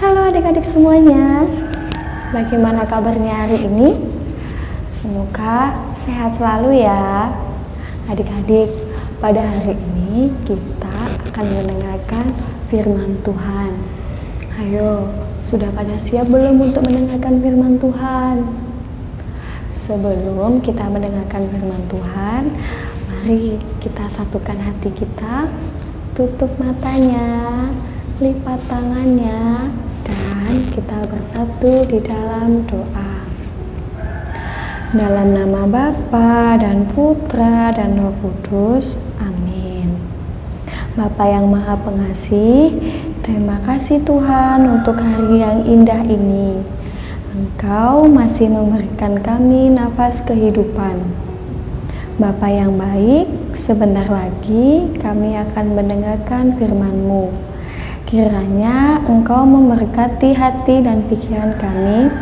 Halo adik-adik semuanya, bagaimana kabarnya hari ini? Semoga sehat selalu ya. Adik-adik, pada hari ini kita akan mendengarkan firman Tuhan. Ayo, sudah pada siap belum untuk mendengarkan firman Tuhan? Sebelum kita mendengarkan firman Tuhan, mari kita satukan hati kita, tutup matanya, lipat tangannya, dan kita bersatu di dalam doa. Dalam nama Bapa dan Putra dan Roh Kudus, amin. Bapa yang Maha Pengasih, terima kasih Tuhan untuk hari yang indah ini. Engkau masih memberikan kami nafas kehidupan. Bapa yang baik, sebentar lagi kami akan mendengarkan firman-Mu. Kiranya Engkau memberkati hati dan pikiran kami,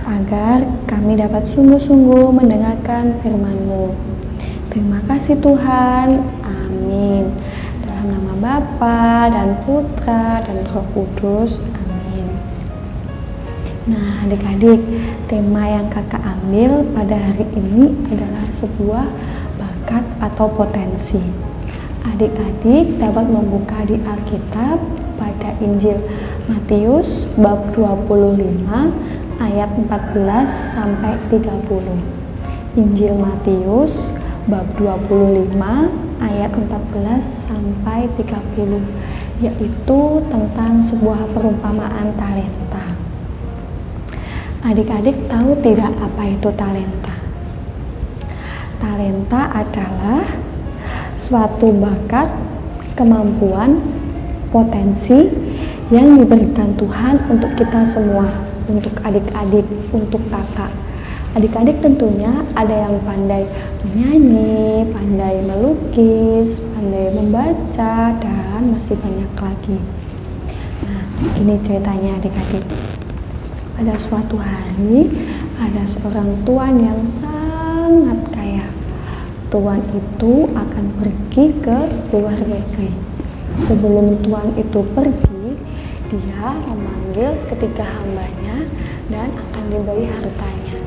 agar kami dapat sungguh-sungguh mendengarkan firman-Mu. Terima kasih Tuhan, amin. Dalam nama Bapa dan Putra dan Roh Kudus, amin. Nah adik-adik, tema yang kakak ambil pada hari ini adalah sebuah bakat atau potensi. Adik-adik dapat membuka di Alkitab pada Injil Matius bab 25 ayat 14 sampai 30. Injil Matius bab 25 ayat 14 sampai 30, yaitu tentang sebuah perumpamaan talenta. Adik-adik tahu tidak apa itu talenta? Talenta adalah suatu bakat, kemampuan, potensi yang diberikan Tuhan untuk kita semua, untuk adik-adik, untuk kakak. Adik-adik tentunya ada yang pandai menyanyi, pandai melukis, pandai membaca, dan masih banyak lagi. Nah, ini ceritanya adik-adik. Pada suatu hari, ada seorang tuan yang sangat kaya. Tuan itu akan pergi ke luar negeri. Sebelum tuan itu pergi, dia memanggil ketiga hambanya dan akan diberi hartanya.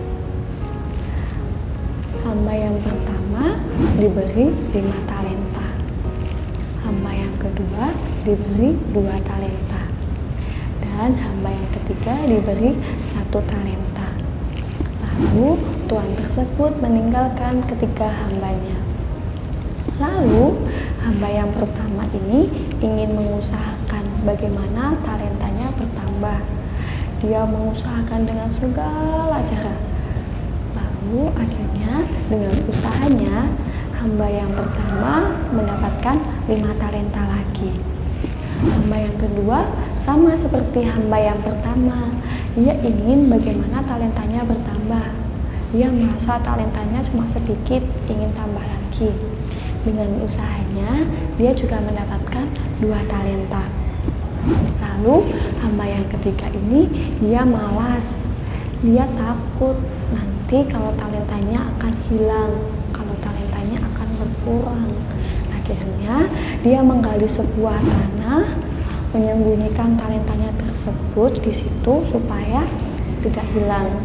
Hamba yang pertama diberi 5 talenta. Hamba yang kedua diberi 2 talenta. Dan hamba yang ketiga diberi 1 talenta. Lalu tuan tersebut meninggalkan ketiga hambanya. Lalu hamba yang pertama ini ingin mengusahakan bagaimana talentanya bertambah. Dia mengusahakan dengan segala cara. Lalu akhirnya dengan usahanya hamba yang pertama mendapatkan 5 talenta lagi. Hamba yang kedua sama seperti hamba yang pertama. Dia ingin bagaimana talentanya bertambah. Dia merasa talentanya cuma sedikit, ingin tambah lagi. Dengan usahanya, dia juga mendapatkan 2 talenta. Lalu, hamba yang ketiga ini, dia malas. Dia takut nanti kalau talentanya akan hilang, kalau talentanya akan berkurang. Akhirnya, dia menggali sebuah tanah, menyembunyikan talentanya tersebut di situ supaya tidak hilang.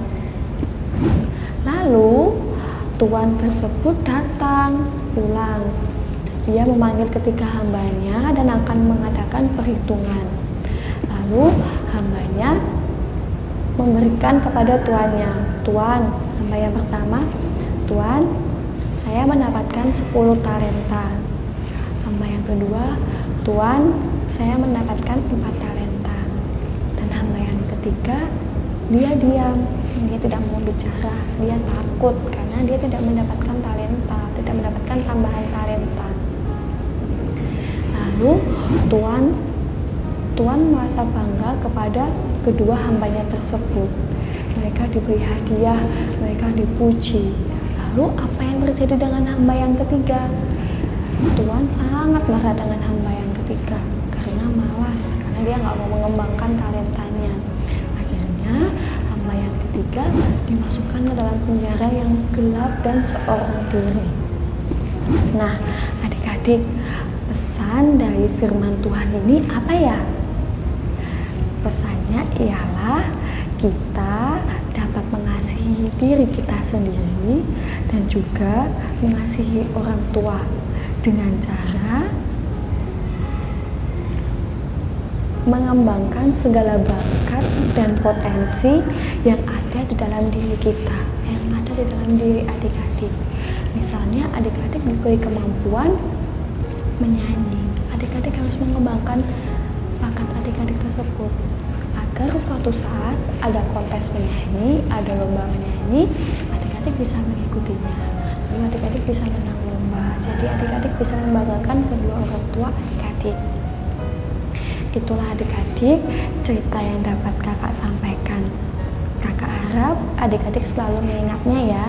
Lalu, tuan tersebut datang pulang. Dia memanggil ketiga hambanya dan akan mengadakan perhitungan. Lalu hambanya memberikan kepada tuannya, "Tuan, hamba yang pertama, Tuan, saya mendapatkan 10 talenta." Hamba yang kedua, "Tuan, saya mendapatkan 4 talenta." Dan hamba yang ketiga, dia diam. Dia tidak mau bicara, dia takut karena dia tidak mendapatkan talenta, tidak mendapatkan tambahan talenta. Lalu Tuan merasa bangga kepada kedua hambanya tersebut. Mereka diberi hadiah, mereka dipuji. Lalu apa yang terjadi dengan hamba yang ketiga? Tuan sangat marah dengan hamba yang ketiga karena malas, karena dia nggak mau mengembangkan talentanya. Akhirnya hamba yang ketiga dimasukkan ke dalam penjara yang gelap dan seorang diri. Nah, adik-adik, pesan dari firman Tuhan ini apa ya? Pesannya ialah kita dapat mengasihi diri kita sendiri dan juga mengasihi orang tua dengan cara mengembangkan segala bakat dan potensi yang ada di dalam diri kita, yang ada di dalam diri adik-adik. Misalnya adik-adik diberi kemampuan menyanyi, adik-adik harus mengembangkan bakat adik-adik tersebut agar suatu saat ada kontes menyanyi, ada lomba menyanyi, adik-adik bisa mengikutinya, lalu adik-adik bisa menang lomba. Jadi adik-adik bisa membanggakan kedua orang tua adik-adik. Itulah adik-adik cerita yang dapat kakak sampaikan. Kakak harap adik-adik selalu mengingatnya ya.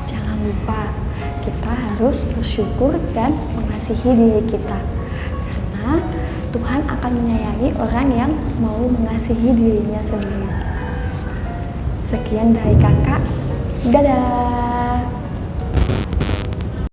Jangan lupa kita harus bersyukur dan mengasihi diri kita, karena Tuhan akan menyayangi orang yang mau mengasihi dirinya sendiri. Sekian dari kakak. Dadah.